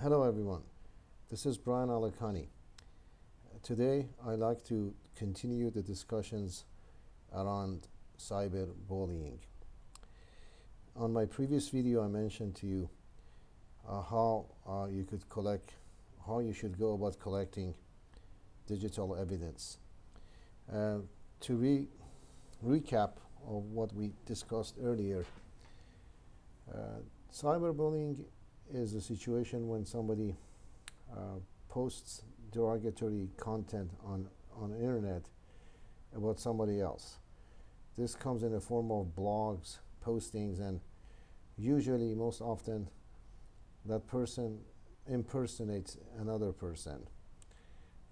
Hello everyone, this is Brian Alikhani. Today I'd like to continue the discussions around cyberbullying. On my previous video I mentioned to you how you should go about collecting digital evidence. To recap of what we discussed earlier, cyberbullying is a situation when somebody posts derogatory content on the internet about somebody else. This comes in the form of blogs, postings, and usually, most often, that person impersonates another person.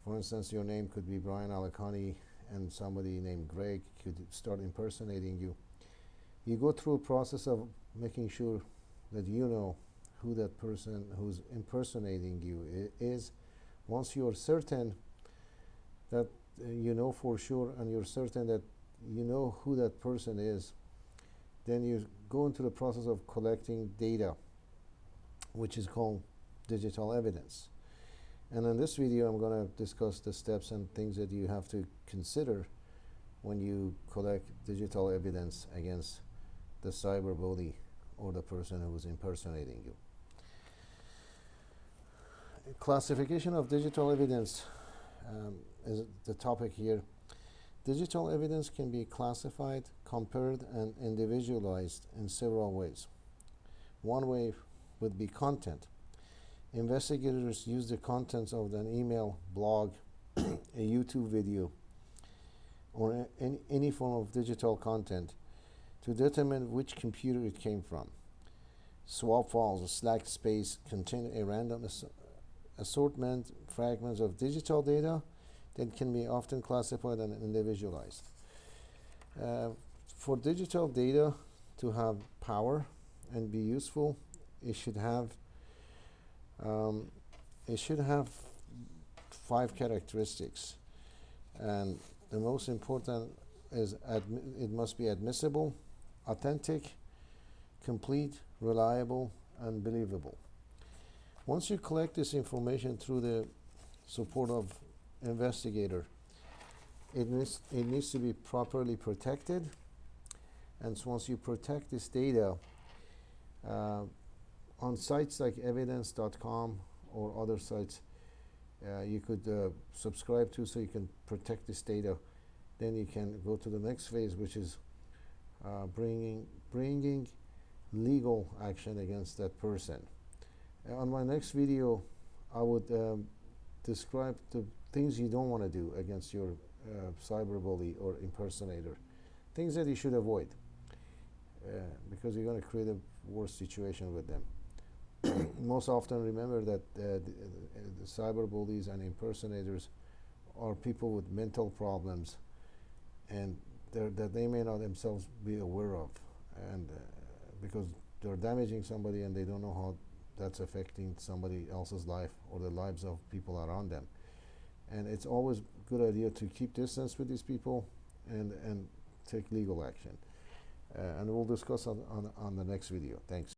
For instance, your name could be Brian Alikhani and somebody named Greg could start impersonating you. You go through a process of making sure that you know who that person who's impersonating you is. Once you're certain that you know for sure and you're certain that you know who that person is, then you go into the process of collecting data, which is called digital evidence. And in this video I'm going to discuss the steps and things that you have to consider when you collect digital evidence against the cyberbully or the person who is impersonating you. Classification of digital evidence is the topic here. Digital evidence can be classified, compared, and individualized in several ways. One way would be content. Investigators use the contents of an email, blog, a YouTube video, or any form of digital content to determine which computer it came from. Swap files or slack space contain a random assortment fragments of digital data that can be often classified and individualized. For digital data to have power and be useful, it should have 5 characteristics, and the most important is it must be admissible, authentic, complete, reliable, and believable. Once you collect this information through the support of investigator, it needs to be properly protected. And so once you protect this data, on sites like evidence.com or other sites, you could subscribe to so you can protect this data. Then you can go to the next phase, which is bringing legal action against that person. On my next video, I would describe the things you don't want to do against your cyberbully or impersonator, things that you should avoid, because you're going to create a worse situation with them. Most often, remember that the cyberbullies and impersonators are people with mental problems, and that they may not themselves be aware of, and because they're damaging somebody and they don't know how that's affecting somebody else's life or the lives of people around them. And it's always a good idea to keep distance with these people and take legal action. And we'll discuss on the next video. Thanks.